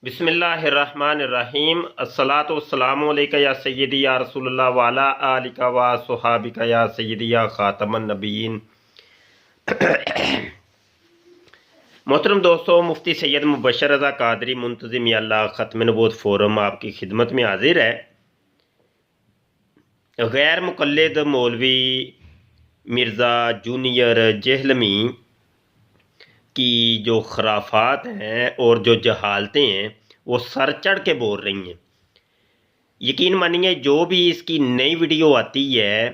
بسم اللہ الرحمن الرحیم الصلاۃ والسلام علیکہ یا سیدی یا رسول اللہ وعلی آلکہ و صحابکہ یا سیدی یا خاتم النبیین۔ محترم دوستو، مفتی سید مبشر رضا قادری منتظم اللہ ختم نبوت فورم آپ کی خدمت میں حاضر ہے۔ غیر مقلد مولوی مرزا جونیئر جہلمی کی جو خرافات ہیں اور جو جہالتیں ہیں وہ سر چڑھ کے بول رہی ہیں۔ یقین مانیے جو بھی اس کی نئی ویڈیو آتی ہے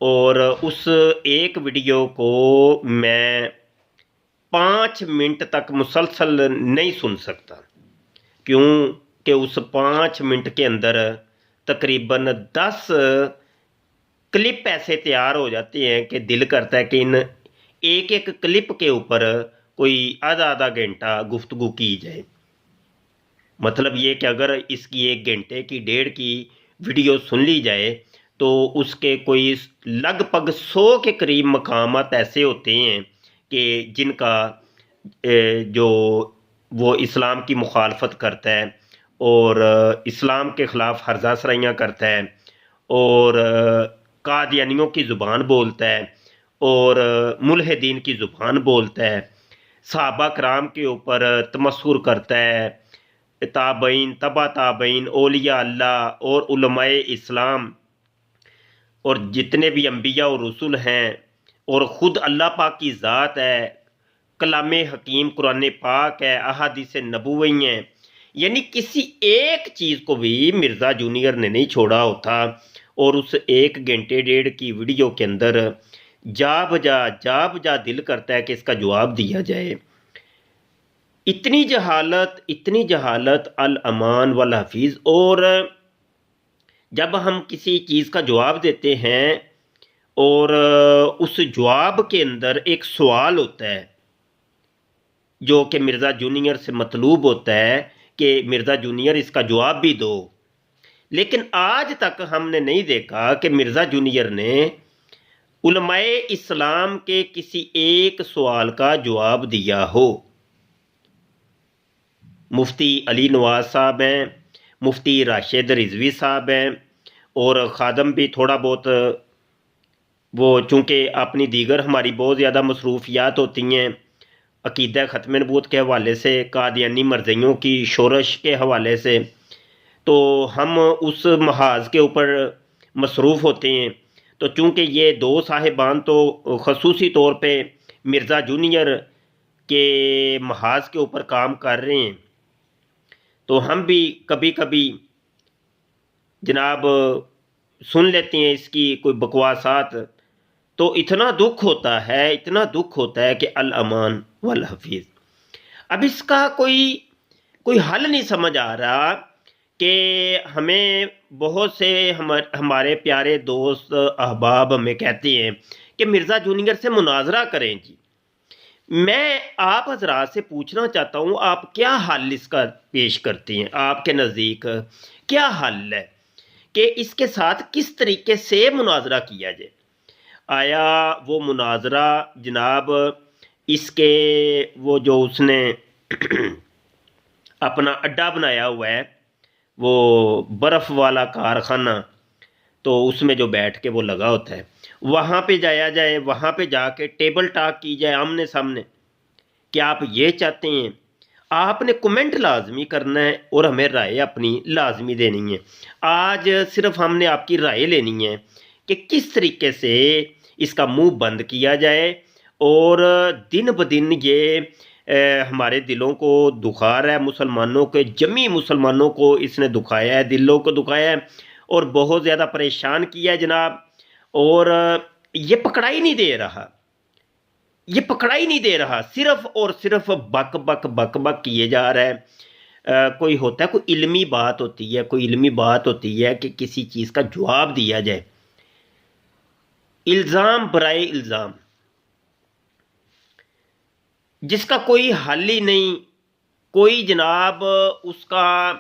اور اس ایک ویڈیو کو میں 5 منٹ تک مسلسل نہیں سن سکتا، کیوں کہ اس 5 منٹ کے اندر تقریباً 10 کلپ ایسے تیار ہو جاتے ہیں کہ دل کرتا ہے کہ ان ایک ایک کلپ کے اوپر کوئی آدھا گھنٹہ گفتگو کی جائے۔ مطلب یہ کہ اگر اس کی 1 گھنٹے کی 1.5 کی ویڈیو سن لی جائے تو اس کے کوئی لگ بھگ 100 کے قریب مقامات ایسے ہوتے ہیں کہ جن کا جو وہ اسلام کی مخالفت کرتا ہے اور اسلام کے خلاف ہرزہ سرائیاں کرتا ہے اور قادیانیوں کی زبان بولتا ہے اور ملحدین کی زبان بولتا ہے، صحابہ کرام کے اوپر تمسخر کرتا ہے، تابعین، تبع تابعین، اولیاء اللہ اور علماء اسلام اور جتنے بھی انبیاء اور رسول ہیں اور خود اللہ پاک کی ذات ہے، کلام حکیم قرآن پاک ہے، احادیث نبوی ہیں، یعنی کسی ایک چیز کو بھی مرزا جونیئر نے نہیں چھوڑا ہوتا۔ اور اس 1 گھنٹے 1.5 کی ویڈیو کے اندر جا بجا دل کرتا ہے کہ اس کا جواب دیا جائے۔ اتنی جہالت الامان والحفیظ۔ اور جب ہم کسی چیز کا جواب دیتے ہیں اور اس جواب کے اندر ایک سوال ہوتا ہے جو کہ مرزا جونیئر سے مطلوب ہوتا ہے کہ مرزا جونیئر اس کا جواب بھی دو، لیکن آج تک ہم نے نہیں دیکھا کہ مرزا جونیئر نے علماء اسلام کے کسی ایک سوال کا جواب دیا ہو۔ مفتی علی نواز صاحب ہیں، مفتی راشد رضوی صاحب ہیں اور خادم بھی تھوڑا بہت، وہ چونکہ اپنی دیگر ہماری بہت زیادہ مصروفیات ہوتی ہیں، عقیدہ ختم نبوت کے حوالے سے، قادیانی مرزیوں کی شورش کے حوالے سے، تو ہم اس محاذ کے اوپر مصروف ہوتے ہیں۔ تو چونکہ یہ 2 صاحبان تو خصوصی طور پہ مرزا جونیئر کے محاذ کے اوپر کام کر رہے ہیں، تو ہم بھی کبھی کبھی جناب سن لیتے ہیں اس کی کوئی بکواسات، تو اتنا دکھ ہوتا ہے کہ الامان والحفیظ۔ اب اس کا کوئی حل نہیں سمجھ آ رہا کہ ہمیں بہت سے ہمارے پیارے دوست احباب ہمیں کہتے ہیں کہ مرزا جونیئر سے مناظرہ کریں جی۔ میں آپ حضرات سے پوچھنا چاہتا ہوں، آپ کیا حل اس کا پیش کرتے ہیں؟ آپ کے نزدیک کیا حل ہے کہ اس کے ساتھ کس طریقے سے مناظرہ کیا جائے؟ آیا وہ مناظرہ جناب اس کے وہ جو اس نے اپنا اڈا بنایا ہوا ہے، وہ برف والا کارخانہ، تو اس میں جو بیٹھ کے وہ لگا ہوتا ہے، وہاں پہ جایا جائے، وہاں پہ جا کے ٹیبل ٹاک کی جائے آمنے سامنے؟ کیا آپ یہ چاہتے ہیں؟ آپ نے کومنٹ لازمی کرنا ہے اور ہمیں رائے اپنی لازمی دینی ہے۔ آج صرف ہم نے آپ کی رائے لینی ہے کہ کس طریقے سے اس کا منہ بند کیا جائے، اور دن بدن یہ ہمارے دلوں کو دکھا رہا ہے، مسلمانوں کے جمی مسلمانوں کو اس نے دکھایا ہے، دلوں کو دکھایا ہے اور بہت زیادہ پریشان کیا ہے جناب۔ اور یہ پکڑا ہی نہیں دے رہا، صرف اور صرف بک بک کیے جا رہا ہے۔ کوئی ہوتا ہے، کوئی علمی بات ہوتی ہے کہ کسی چیز کا جواب دیا جائے، الزام برائے الزام، جس کا کوئی حل ہی نہیں، کوئی جناب اس کا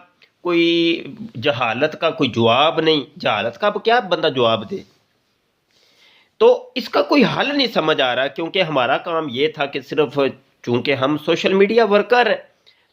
کوئی جہالت کا کوئی جواب نہیں۔ جہالت کا اب کیا بندہ جواب دے؟ تو اس کا کوئی حل نہیں سمجھ آ رہا، کیونکہ ہمارا کام یہ تھا کہ صرف چونکہ ہم سوشل میڈیا ورکر ہیں،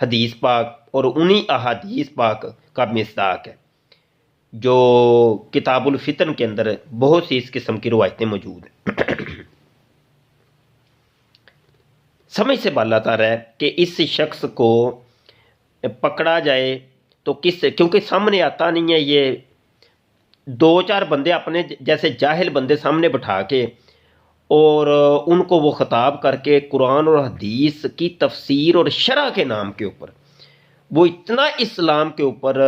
حدیث پاک اور انہی احادیث پاک کا مصداق ہے، جو کتاب الفتن کے اندر بہت سی اس قسم کی روایتیں موجود ہیں۔ سمجھ سے بالاتر ہے کہ اس شخص کو پکڑا جائے تو کیونکہ سامنے آتا نہیں ہے، یہ دو چار بندے اپنے جیسے جاہل بندے سامنے بٹھا کے اور ان کو وہ خطاب کر کے قرآن اور حدیث کی تفسیر اور شرح کے نام کے اوپر وہ اتنا اسلام کے اوپر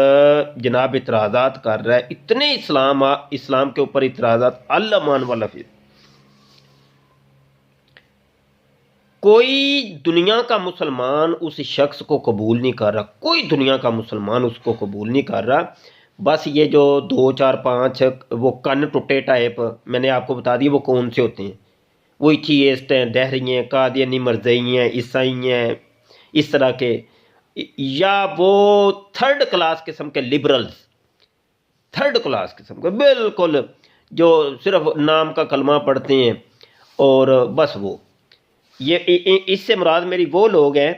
جناب اعتراضات کر رہا ہے، اتنے اسلام کے اوپر اعتراضات علمان والا۔ پھر کوئی دنیا کا مسلمان اس شخص کو قبول نہیں کر رہا، کوئی دنیا کا مسلمان اس کو قبول نہیں کر رہا۔ بس یہ جو 2 4 5 وہ کن ٹوٹے ٹائپ میں نے آپ کو بتا دیا وہ کون سے ہوتے ہیں، وہ ایتھیسٹ ہیں، دہری ہیں، قادیانی مرزئی ہیں، عیسائی ہیں، اس طرح کے، یا وہ تھرڈ کلاس قسم کے لبرلز، تھرڈ کلاس قسم کے بالکل جو صرف نام کا کلمہ پڑھتے ہیں، اور بس وہ یہ اس سے مراد میری وہ لوگ ہیں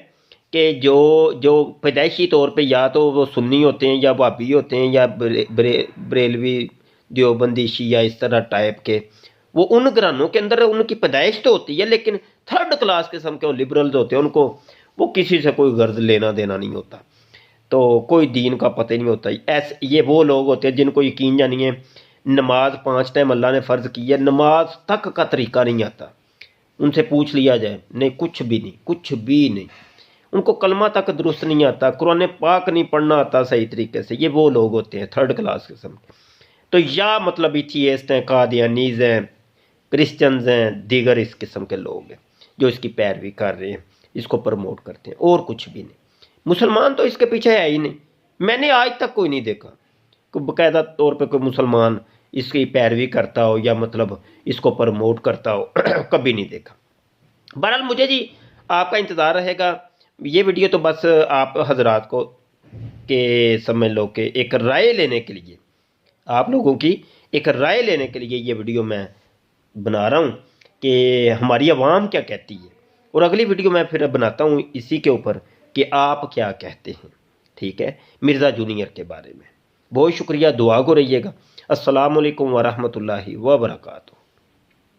کہ جو پیدائشی طور پہ یا تو وہ سنی ہوتے ہیں یا وہابی ہوتے ہیں یا بریلوی دیوبندی شیعہ اس طرح ٹائپ کے، وہ ان گھرانوں کے اندر ان کی پیدائش تو ہوتی ہے، لیکن تھرڈ کلاس قسم کے وہ لبرلز ہوتے ہیں، ان کو وہ کسی سے کوئی غرض لینا دینا نہیں ہوتا، تو کوئی دین کا پتہ نہیں ہوتا۔ یہ وہ لوگ ہوتے ہیں جن کو یقین جانی ہے نماز 5 ٹائم اللہ نے فرض کی ہے، نماز تک کا طریقہ نہیں آتا، ان سے پوچھ لیا جائے نہیں، کچھ بھی نہیں، کچھ بھی نہیں، ان کو کلمہ تک درست نہیں آتا، قرآن پاک نہیں پڑھنا آتا صحیح طریقے سے، یہ وہ لوگ ہوتے ہیں تھرڈ کلاس قسم کے۔ تو یا مطلب ایتھیسٹ ہیں، قادیانیز ہیں، کرسچنز ہیں، دیگر اس قسم کے لوگ ہیں جو اس کی پیروی کر رہے ہیں، اس کو پروموٹ کرتے ہیں، اور کچھ بھی نہیں۔ مسلمان تو اس کے پیچھے ہے ہی نہیں، میں نے آج تک کوئی نہیں دیکھا کہ باقاعدہ طور پہ کوئی مسلمان اس کی پیروی کرتا ہو یا مطلب اس کو پروموٹ کرتا ہو، کبھی نہیں دیکھا۔ بہرحال مجھے جی آپ کا انتظار رہے گا، یہ ویڈیو تو بس آپ حضرات کو کہ سمجھ لو کہ ایک رائے لینے کے لیے، آپ لوگوں کی ایک رائے لینے کے لیے یہ ویڈیو میں بنا رہا ہوں کہ ہماری عوام کیا کہتی ہے، اور اگلی ویڈیو میں پھر بناتا ہوں اسی کے اوپر کہ آپ کیا کہتے ہیں، ٹھیک ہے، مرزا جونیئر کے بارے میں۔ بہت شکریہ، دعا کو رہیے گا۔ السلام علیکم ورحمۃ اللہ وبرکاتہ۔